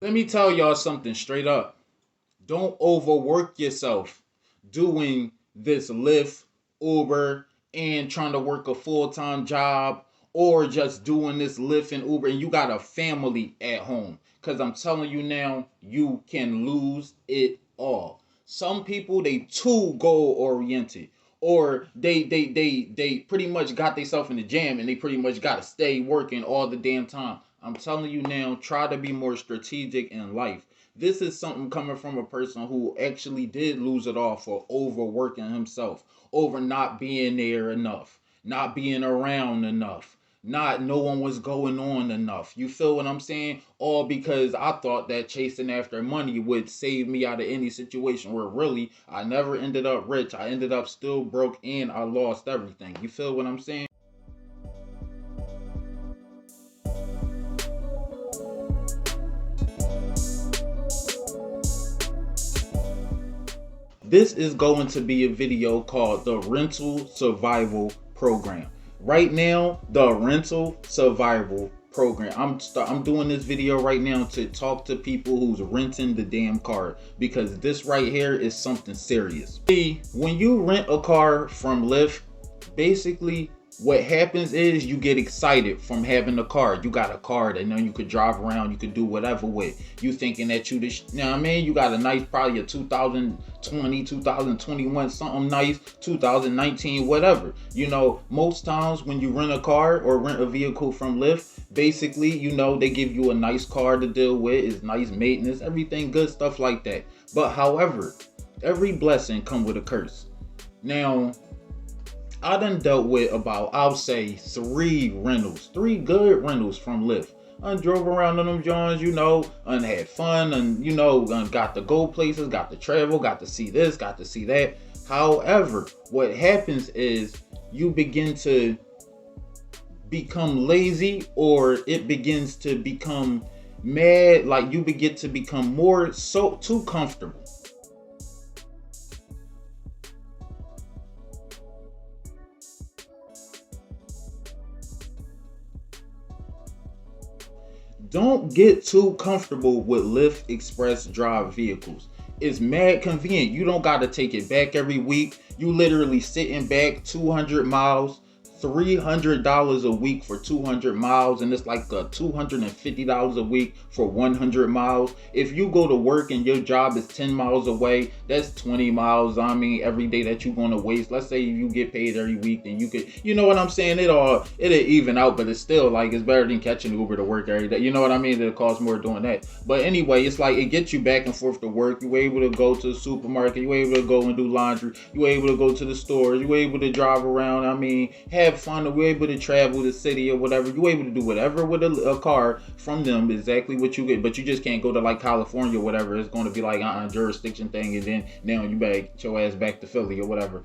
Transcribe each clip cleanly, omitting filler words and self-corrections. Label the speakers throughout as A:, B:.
A: Let me tell y'all something straight up. Don't overwork yourself doing this Lyft, Uber, and trying to work a full-time job, or just doing this Lyft and Uber and you got a family at home. Cause I'm telling you now, you can lose it all. Some people they too goal oriented. Or they pretty much got themselves in the jam and they pretty much gotta stay working all the damn time. I'm telling you now, try to be more strategic in life. This is something coming from a person who actually did lose it all for overworking himself, over not being there enough, not being around enough, not knowing what's going on enough. You feel what I'm saying? All because I thought that chasing after money would save me out of any situation where really I never ended up rich. I ended up still broke and I lost everything. You feel what I'm saying? This is going to be a video called the Rental Survival Program. Right now, the Rental Survival Program. I'm doing this video right now to talk to people who's renting the damn car because this right here is something serious. See, when you rent a car from Lyft, basically what happens is you get excited from having a car. You got a car that now you could drive around, you could do whatever with. You thinking that you know what I mean? You got a nice, probably a 2020, 2021, something nice, 2019, whatever. You know, most times when you rent a car or rent a vehicle from Lyft, basically, you know, they give you a nice car to deal with, it's nice maintenance, everything good, stuff like that. But however, every blessing come with a curse. Now, I done dealt with about, I'll say, three good rentals from Lyft. I drove around on them Johns, you know, and had fun, and you know, got to go places, got to travel, got to see this, got to see that. However, what happens is you begin to become lazy, or it begins to become mad, like you begin to become more so too comfortable. Don't get too comfortable with Lyft Express Drive vehicles. It's mad convenient. You don't got to take it back every week. You literally sitting back 200 miles, $300 a week for 200 miles, and it's like $250 a week for 100 miles. If you go to work and your job is 10 miles away, that's 20 miles. I mean, every day that you're gonna waste. Let's say you get paid every week, then you could, you know what I'm saying? It'll even out, but it's still like it's better than catching Uber to work every day. You know what I mean? It costs more doing that. But anyway, it's like it gets you back and forth to work. You're able to go to the supermarket. You're able to go and do laundry. You're able to go to the stores. You're able to drive around. I mean, have fun. We're able to travel the city or whatever. You're able to do whatever with a car from them, exactly what you get. But you just can't go to like California or whatever. It's going to be like jurisdiction thing, and then now you back your ass back to Philly or whatever,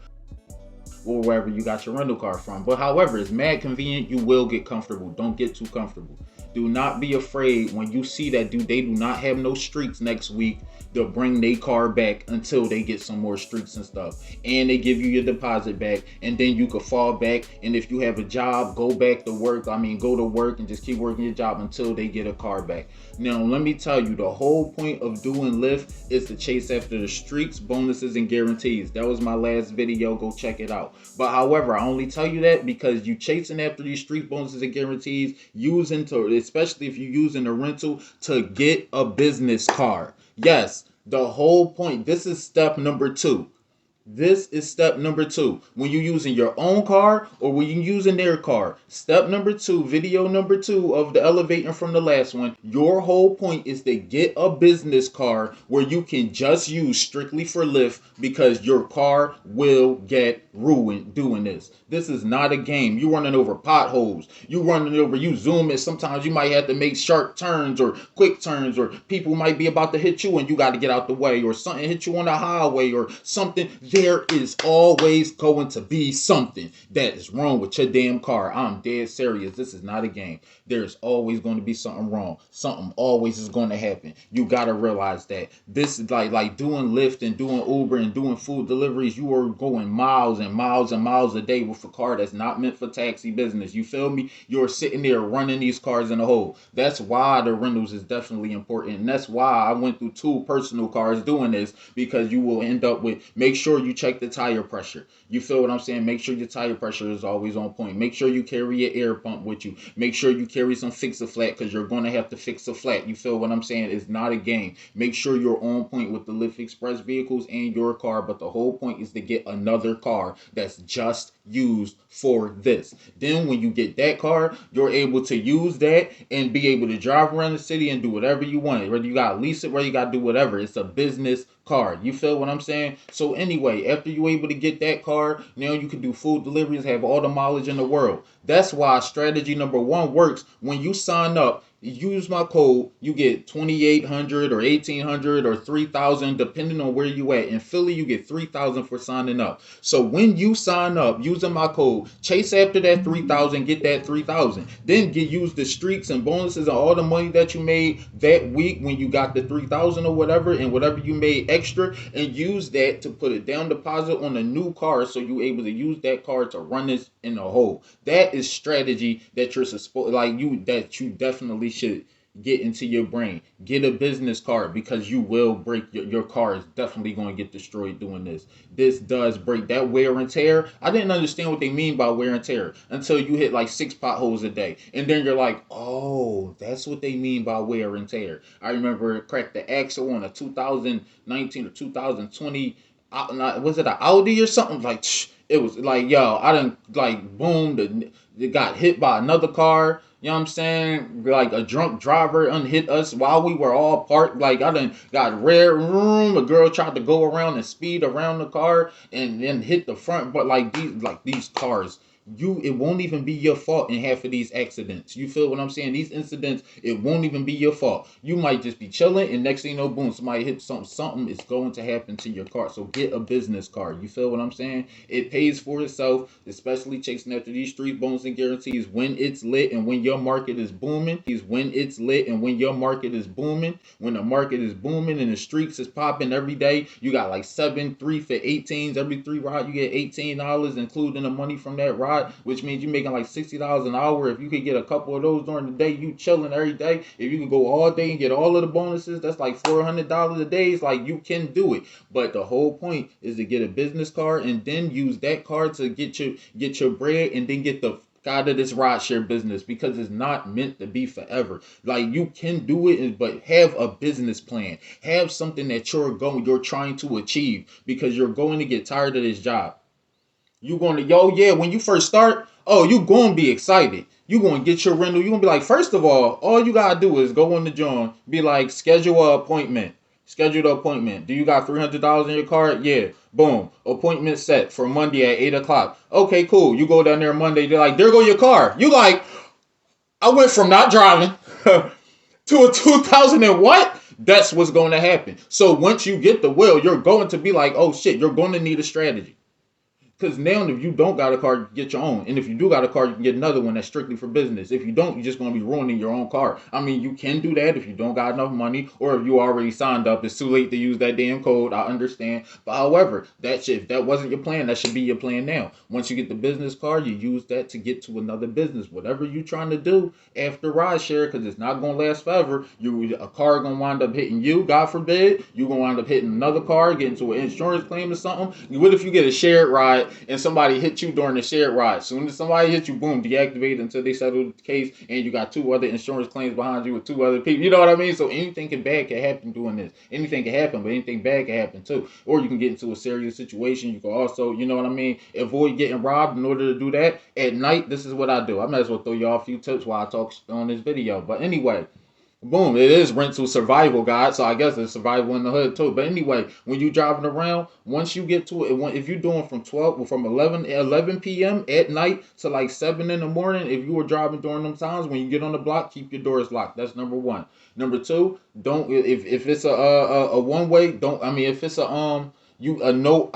A: or wherever you got your rental car from. But however, it's mad convenient. You will get comfortable. Don't get too comfortable. Do not be afraid when you see that they do not have no streaks next week. They'll bring their car back until they get some more streaks and stuff, and they give you your deposit back, and then you could fall back, and if you have a job, go back to work. I mean, go to work and just keep working your job until they get a car back. Now let me tell you, the whole point of doing Lyft is to chase after the streaks, bonuses, and guarantees. That was my last video. Go check it out. But however, I only tell you that because you chasing after these streak bonuses and guarantees, using to, especially if you're using a rental, to get a business card. Yes, the whole point. This is step number 2. This is step number 2. When you're using your own car or when you're using their car. Step number 2, video number 2 of the elevating from the last one. Your whole point is to get a business card where you can just use strictly for Lyft, because your car will get ruined doing this. This is not a game. You running over potholes. You zoom in. Sometimes you might have to make sharp turns or quick turns, or people might be about to hit you and you got to get out the way, or something hit you on the highway or something. there is always going to be something that is wrong with your damn car. I'm dead serious. This is not a game. There's always going to be something wrong. Something always is going to happen. You gotta realize that. This is like doing Lyft and doing Uber and doing food deliveries. You are going miles and miles and miles a day with a car that's not meant for taxi business. You feel me? You're sitting there running these cars in a hole. That's why the rentals is definitely important. And that's why I went through 2 personal cars doing this, because you will end up with, make sure you check the tire pressure. You feel what I'm saying? Make sure your tire pressure is always on point. Make sure you carry your air pump with you. Make sure you carry some fix-a-flat, because you're going to have to fix a flat. You feel what I'm saying? It's not a game. Make sure you're on point with the Lyft Express vehicles and your car. But the whole point is to get another car that's just used for this. Then when you get that car, you're able to use that and be able to drive around the city and do whatever you want. Whether you got to lease it, whether you got to do whatever. It's a business car. You feel what I'm saying? So anyway, after you're able to get that car, now you can do food deliveries, have all the mileage in the world. That's why strategy number 1 works. When you sign up, use my code, you get 2,800 or 1,800 or 3,000 depending on where you at. In Philly, you get 3,000 for signing up. So when you sign up using my code, chase after that 3,000, get that 3,000. Then use the streaks and bonuses and all the money that you made that week when you got the 3,000 or whatever, and whatever you made extra, and use that to put a down deposit on a new car, so you're able to use that car to run this in a hole. That is strategy that you're supposed, that you definitely should get into your brain. Get a business card, because you will break your car is definitely going to get destroyed doing this. This does break that wear and tear. I didn't understand what they mean by wear and tear until you hit like 6 potholes a day, and then you're like, oh, that's what they mean by wear and tear. I remember it cracked the axle on a 2019 or 2020, was it an Audi or something? Like, it was like, yo, I done like boom, it got hit by another car. You know what I'm saying? Like a drunk driver unhit us while we were all parked. Like I done got red room. A girl tried to go around and speed around the car and then hit the front. But these cars, it won't even be your fault in half of these accidents. You feel what I'm saying? These incidents, it won't even be your fault. You might just be chilling, and next thing you know, boom, somebody hit something. Something is going to happen to your car. So get a business card. You feel what I'm saying? It pays for itself, especially chasing after these street bones and guarantees when it's lit and when your market is booming. When it's lit and when your market is booming. When the market is booming and the streaks is popping every day, you got like 7 3 for 18s. Every 3 ride, you get $18, including the money from that ride, which means you're making like $60 an hour. If you could get a couple of those during the day, you chilling every day. If you could go all day and get all of the bonuses, that's like $400 a day. It's like you can do it. But the whole point is to get a business card and then use that card to get your bread, and then get the out of this rideshare business, because it's not meant to be forever. Like, you can do it, but have a business plan. Have something that you're trying to achieve, because you're going to get tired of this job. You're going to, when you first start, you're going to be excited. You're going to get your rental. You're going to be like, first of all you got to do is go on the John, be like, schedule an appointment. Schedule the appointment. Do you got $300 in your card? Yeah. Boom. Appointment set for Monday at 8 o'clock. Okay, cool. You go down there Monday. They're like, there go your car. You like, I went from not driving to a 2000 and what? That's what's going to happen. So once you get the will, you're going to be like, oh shit, you're going to need a strategy. Because now if you don't got a car, you get your own. And if you do got a car, you can get another one that's strictly for business. If you don't, you're just going to be ruining your own car. I mean, you can do that if you don't got enough money, or if you already signed up. It's too late to use that damn code. I understand. But however, if that wasn't your plan, that should be your plan now. Once you get the business card, you use that to get to another business. Whatever you're trying to do after rideshare, because it's not going to last forever. A car going to wind up hitting you, God forbid. You're going to wind up hitting another car, getting to an insurance claim or something. What if you get a shared ride and somebody hit you during the shared ride? As soon as somebody hit you, boom, deactivate until they settle the case, and you got 2 other insurance claims behind you with 2 other people. You know what I mean? So anything bad can happen doing this. Anything can happen, but anything bad can happen too. Or you can get into a serious situation. You can also, you know what I mean, avoid getting robbed. In order to do that at night, this is what I do. I might as well throw y'all a few tips while I talk on this video. But anyway, boom, it is rental survival guide, so I guess it's survival in the hood too. But anyway, when you driving around, once you get to it, if you're doing from 11 p.m. at night to like 7 in the morning, if you were driving during them times, when you get on the block, keep your doors locked. That's number 1. Number 2, don't, if it's a one way, don't, I mean, if it's you a no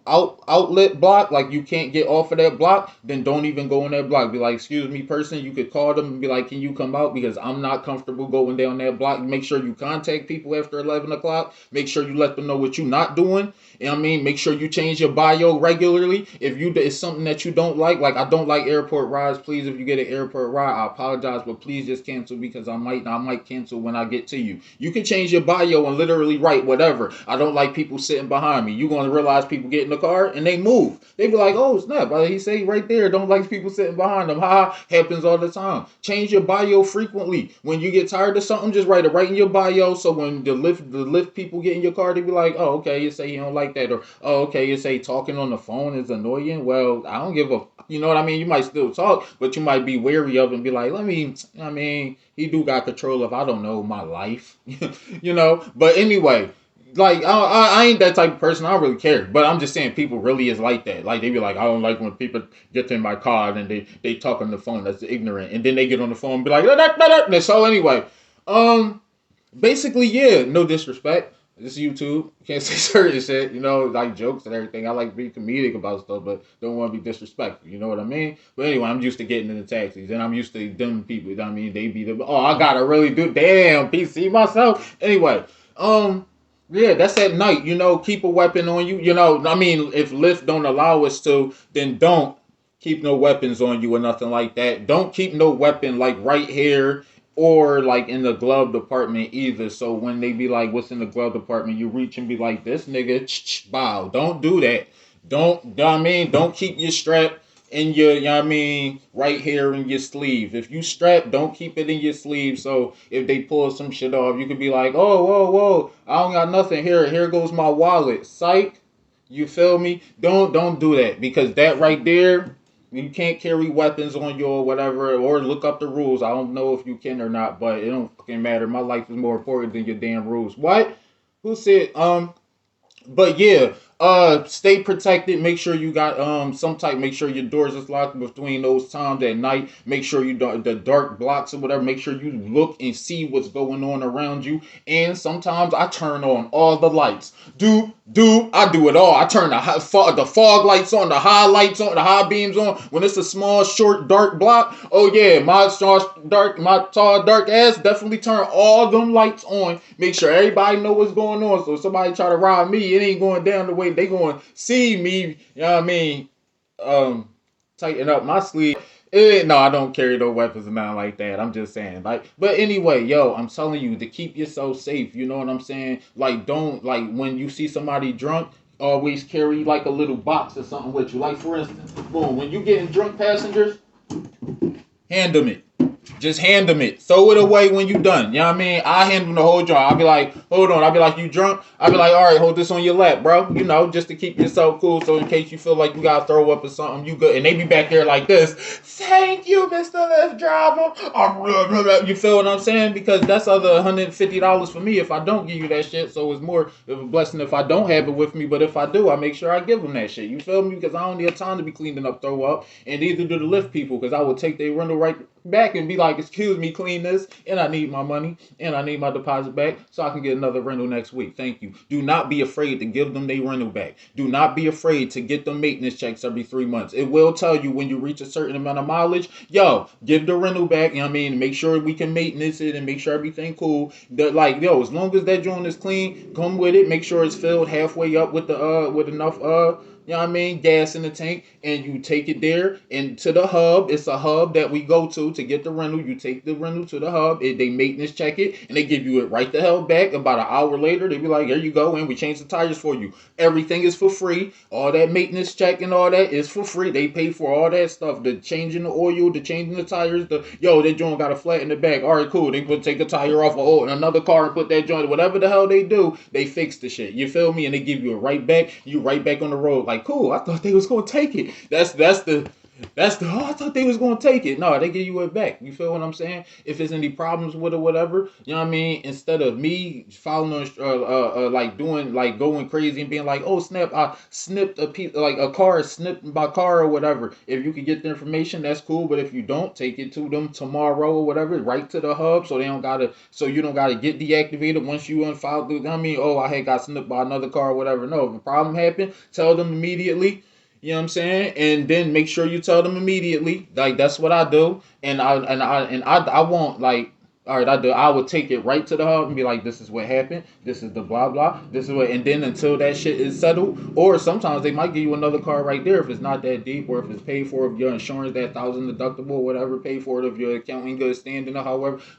A: outlet block, like you can't get off of that block, then don't even go on that block. Be like, excuse me, person. You could call them and be like, can you come out because I'm not comfortable going down that block. Make sure you contact people after 11 o'clock. Make sure you let them know what you're not doing. You know what I mean? Make sure you change your bio regularly. If you it's something that you don't like I don't like airport rides. Please, if you get an airport ride, I apologize, but please just cancel because I might cancel when I get to you. You can change your bio and literally write whatever. I don't like people sitting behind me. You're gonna realize people get in the car and they move. They be like, oh snap, he say right there, don't like people sitting behind them. Ha, happens all the time. Change your bio frequently. When you get tired of something, just write it right in your bio. So when the Lyft people get in your car, they be like, oh okay, you say you don't like that, or oh okay, you say talking on the phone is annoying. Well, I don't give a, you know what I mean? You might still talk, but you might be wary of it and be like, I mean, he do got control of, I don't know, my life, you know. But anyway, like I ain't that type of person. I don't really care. But I'm just saying people really is like that. Like they be like, I don't like when people get in my car and they talk on the phone. That's ignorant. And then they get on the phone and be like, da, da, da, da. So anyway, basically, yeah, no disrespect. This is YouTube. You can't say certain shit, you know, like jokes and everything. I like to be comedic about stuff, but don't want to be disrespectful. You know what I mean? But anyway, I'm used to getting in the taxis, and I'm used to them people. You know what I mean, they be the, oh, I gotta really do, damn, PC myself. Anyway, yeah, that's at night. You know, keep a weapon on you. You know, I mean, if Lyft don't allow us to, then don't keep no weapons on you or nothing like that. Don't keep no weapon like right here or like in the glove department either. So when they be like, what's in the glove department, you reach and be like, this nigga, bow. Don't do that. Don't, you know what I mean? Don't keep your strap in your, you know what I mean, right here in your sleeve. If you strap, don't keep it in your sleeve. So if they pull some shit off, you could be like, oh, whoa, I don't got nothing here. Here goes my wallet. Psych. You feel me? Don't do that, because that right there, you can't carry weapons on you or whatever, or look up the rules. I don't know if you can or not, but it don't fucking matter. My life is more important than your damn rules. What? Who said but yeah, stay protected. Make sure you got some type. Make sure your doors is locked between those times at night. Make sure you don't the dark blocks or whatever. Make sure you look and see what's going on around you. And sometimes I turn on all the lights. I do it all. I turn the fog lights on, the high lights on, the high beams on. When it's a small, short, dark block, oh yeah, my tall, dark ass definitely turn all them lights on. Make sure everybody know what's going on. So if somebody try to rob me, it ain't going down the way they going to see me. You know what I mean? Tighten up my sleeve. No, I don't carry no weapons and nothing like that. I'm just saying, like, but anyway, yo, I'm telling you to keep yourself safe. You know what I'm saying? Like, don't, like, when you see somebody drunk, always carry like a little box or something with you. Like, for instance, boom, when you getting drunk passengers, hand them it. Just hand them it. Throw it away when you done. You know what I mean? I hand them the whole jar. I'll be like, hold on. I'll be like, you drunk? I'll be like, all right, hold this on your lap, bro. You know, just to keep yourself cool. So in case you feel like you got to throw up or something, you good. And they be back there like this. Thank you, Mr. Lyft driver. You feel what I'm saying? Because that's other $150 for me if I don't give you that shit. So it's more of a blessing if I don't have it with me. But if I do, I make sure I give them that shit. You feel me? Because I don't need time to be cleaning up throw up. And neither do the Lyft people, because I will take their rental right back and be like, excuse me, clean this, and I need my money, and I need my deposit back so I can get another rental next week. Thank you. Do not be afraid to give them their rental back. Do not be afraid to get them maintenance checks every 3 months. It will tell you when you reach a certain amount of mileage, yo, give the rental back. You know what I mean? Make sure we can maintenance it and make sure everything cool. Like, yo, as long as that joint is clean, come with it. Make sure it's filled halfway up with the with enough you know what I mean, gas in the tank, and you take it there and to the hub. It's a hub that we go to get the rental. You take the rental to the hub, they maintenance check it, and they give you it right the hell back. About an hour later, they be like, here you go, and we change the tires for you. Everything is for free. All that maintenance check and all that is for free. They pay for all that stuff, the changing the oil, the changing the tires, that joint got a flat in the back. All right, cool. They put take a tire off of another car and put that joint, whatever the hell they do, they fix the shit. You feel me? And they give you it right back. You right back on the road. Like, cool, I thought they was gonna take it. That's the That's the. Oh, I thought they was gonna take it. No, they give you it back. You feel what I'm saying? If there's any problems with it, whatever, you know what I mean. Instead of me following, like doing, like going crazy and being like, oh snap, I snipped a piece, like a car, snipped my car or whatever. If you could get the information, that's cool. But if you don't, take it to them tomorrow or whatever, right to the hub, so they don't gotta, so you don't gotta get deactivated once you unfile. I mean, oh, I had got snipped by another car or whatever. No, if a problem happened, tell them immediately. You know what I'm saying? And then make sure you tell them immediately. Like that's what I do. And I won't like. All right, I do. I would take it right to the hub and be like, "This is what happened. This is the blah blah. This is what." And then until that shit is settled, or sometimes they might give you another car right there if it's not that deep, or if it's paid for, if your insurance that 1,000 deductible, whatever, pay for it if your account in good standing, or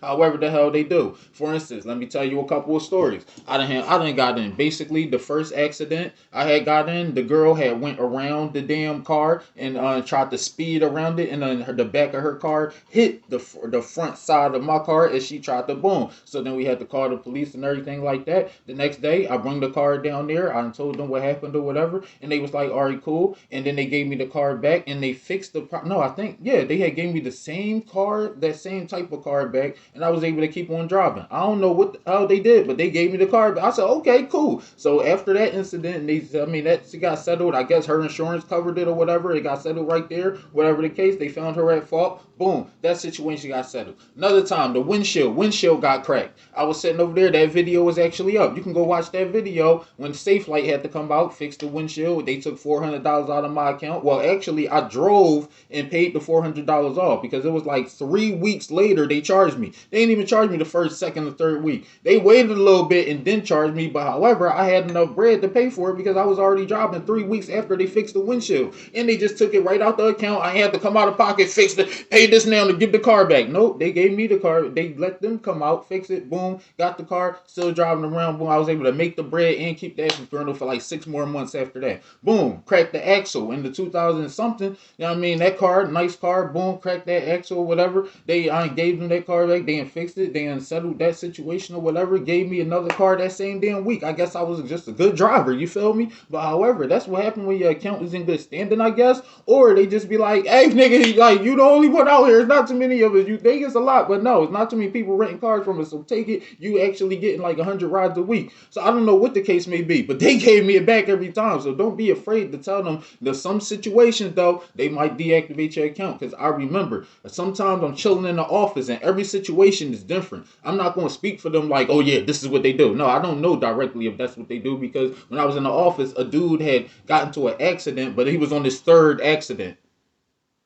A: however the hell they do. For instance, let me tell you a couple of stories. I done got in. Basically, the first accident I had got in, the girl had went around the damn car and tried to speed around it, and then the back of her car hit the front side of my car as she tried to boom. So then we had to call the police and everything like that. The next day, I bring the car down there. I told them what happened or whatever, and they was like, "All right, cool." And then they gave me the car back, and they fixed no, I think yeah, they had gave me the same car, that same type of car back, and I was able to keep on driving. I don't know what the hell they did, but they gave me the car back. I said, "Okay, cool." So after that incident, I mean, that she got settled. I guess her insurance covered it or whatever. It got settled right there. Whatever the case, they found her at fault. Boom, that situation got settled. Another time, the windshield got cracked. I was sitting over there. That video was actually up. You can go watch that video when Safe Light had to come out, fix the windshield. They took $400 out of my account. Well, actually, I drove and paid the $400 off because it was like 3 weeks later they charged me. They didn't even charge me the first, second, or third week. They waited a little bit and then charged me. But however, I had enough bread to pay for it because I was already driving 3 weeks after they fixed the windshield, and they just took it right out the account. I had to come out of pocket, fix it, pay this now to get the car back. Nope, they gave me the car. They let them come out, fix it, boom, got the car, still driving around, boom. I was able to make the bread and keep that infernal for like 6 more months after that. Boom, cracked the axle in the 2000 something. You know what I mean? That car, nice car, boom, cracked that axle or whatever. I gave them that car back. They fixed it. They settled that situation or whatever. Gave me another car that same damn week. I guess I was just a good driver. You feel me? But however, that's what happened when your account is in good standing, I guess. Or they just be like, "Hey, nigga, like you the only one out here. It's not too many of us. You think it's a lot, but no, it's not too many people renting cars from us. So take it. You actually getting like 100 rides a week. So I don't know what the case may be, but they gave me it back every time. So don't be afraid to tell them. There's some situations though they might deactivate your account because I remember sometimes I'm chilling in the office and every situation is different. I'm not going to speak for them like, oh yeah, this is what they do. No, I don't know directly if that's what they do because when I was in the office, a dude had gotten into an accident, but he was on his third accident.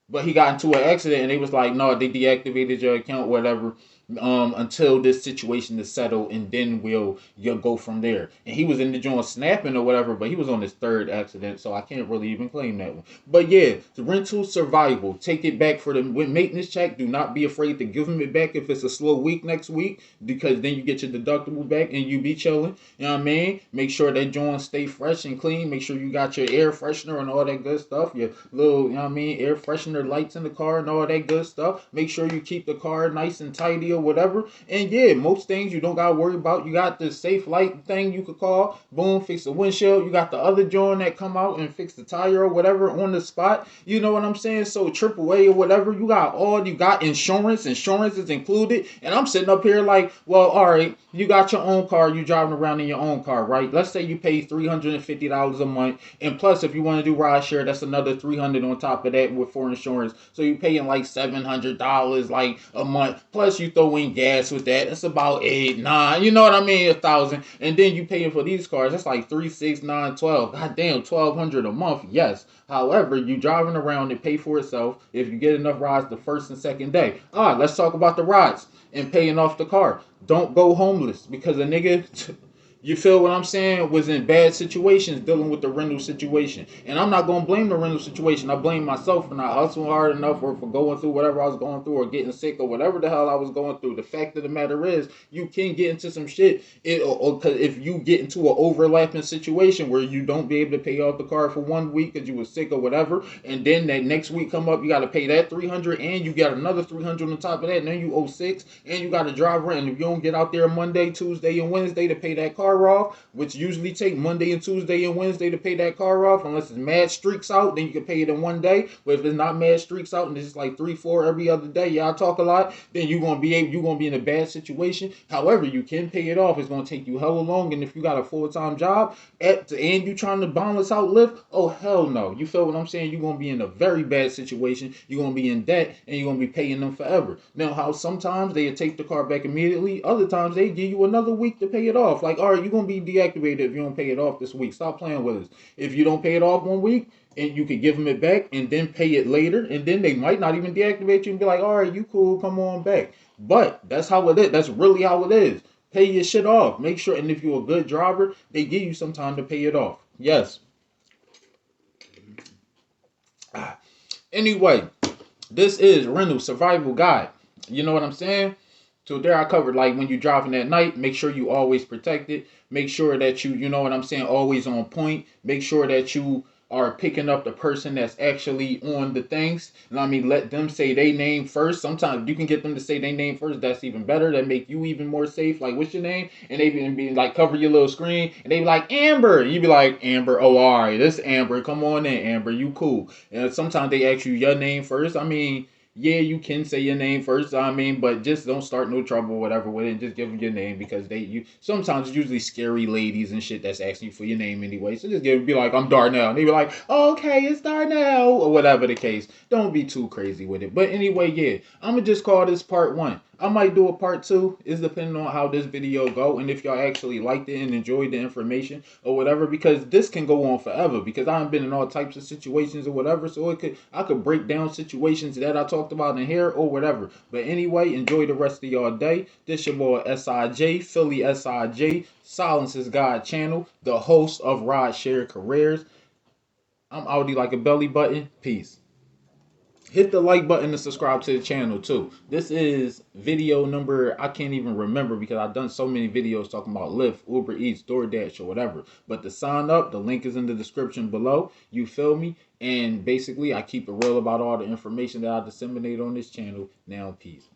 A: But he got into an accident and they was like, no, they deactivated your account, whatever, until this situation is settled, and then you'll go from there. And he was in the joint snapping or whatever, but he was on his third accident, so I can't really even claim that one. But yeah, the rental survival, take it back for the maintenance check. Do not be afraid to give them it back if it's a slow week next week, because then you get your deductible back and you be chilling. You know what I mean? Make sure that joint stay fresh and clean. Make sure you got your air freshener and all that good stuff. Your little, you know what I mean, air freshener lights in the car and all that good stuff. Make sure you keep the car nice and tidy or whatever. And yeah, most things you don't gotta worry about. You got the Safe Light thing you could call. Boom, fix the windshield. You got the other joint that come out and fix the tire or whatever on the spot. You know what I'm saying? So AAA or whatever. You got insurance. Insurance is included. And I'm sitting up here like, well, all right, you got your own car. You driving around in your own car, right? Let's say you pay $350 a month, and plus if you want to do Rideshare, that's another $300 on top of that for insurance. So you're paying like $700 like a month. Plus you throw in gas with that. It's about 8, 9. You know what I mean? 1,000. And then you paying for these cars. That's like 3, 6, 9, 12. God damn, $1,200 a month. Yes. However, you driving around and pay for itself if you get enough rides the first and second day. Let's talk about the rides and paying off the car. Don't go homeless because a nigga, you feel what I'm saying, was in bad situations dealing with the rental situation. And I'm not going to blame the rental situation. I blame myself for not hustling hard enough or for going through whatever I was going through or getting sick or whatever the hell I was going through. The fact of the matter is, you can get into some shit if you get into an overlapping situation where you don't be able to pay off the car for 1 week because you were sick or whatever, and then that next week come up, you got to pay that $300 and you got another $300 on top of that, and then you owe $6, and you got to drive around. If you don't get out there Monday, Tuesday, and Wednesday to pay that car car off, which usually take Monday and Tuesday and Wednesday to pay that car off, unless it's mad streaks out, then you can pay it in one day. But if it's not mad streaks out and it's like 3, 4 every other day, y'all talk a lot, then you're gonna be in a bad situation. However, you can pay it off. It's gonna take you hella long, and if you got a full-time job and you trying to balance out Lyft, oh hell no. You feel what I'm saying? You're gonna be in a very bad situation. You're gonna be in debt, and you're gonna be paying them forever. Now, how sometimes they take the car back immediately, other times they give you another week to pay it off. Like, all right, you're gonna be deactivated if you don't pay it off this week. Stop playing with us. If you don't pay it off one week, and you could give them it back and then pay it later, and then they might not even deactivate you and be like, all right, you cool, come on back. But that's how it is. That's really how it is. Pay your shit off. Make sure, and if you're a good driver, they give you some time to pay it off. Yes. Anyway, this is Rental Survival Guide. You know what I'm saying? So there I covered, like, when you're driving at night, make sure you always protected. Make sure that you know what I'm saying, always on point. Make sure that you are picking up the person that's actually on the things. And I mean, let them say their name first. Sometimes you can get them to say their name first. That's even better. That make you even more safe. Like, what's your name? And they be like, cover your little screen. And they be like, Amber. And you be like, Amber. Oh, all right. This Amber. Come on in, Amber. You cool. And sometimes they ask you your name first. I mean, yeah, you can say your name first, I mean, but just don't start no trouble or whatever with it, and just give them your name, because sometimes it's usually scary ladies and shit that's asking you for your name anyway. So just be like, I'm Darnell. And they be like, oh, okay, it's Darnell, or whatever the case. Don't be too crazy with it. But anyway, yeah, I'm gonna just call this part 1. I might do a part 2. It's depending on how this video go, and if y'all actually liked it and enjoyed the information or whatever, because this can go on forever, because I've been in all types of situations or whatever, so I could break down situations that I talked about in here or whatever. But anyway, enjoy the rest of y'all day. This your boy SIJ, Philly SIJ, Silence is God channel, the host of Rideshare Careers. I'm outie like a belly button. Peace. Hit the like button to subscribe to the channel too. This is video number, I can't even remember, because I've done so many videos talking about Lyft, Uber Eats, DoorDash, or whatever. But to sign up, the link is in the description below. You feel me? And basically, I keep it real about all the information that I disseminate on this channel. Now, peace.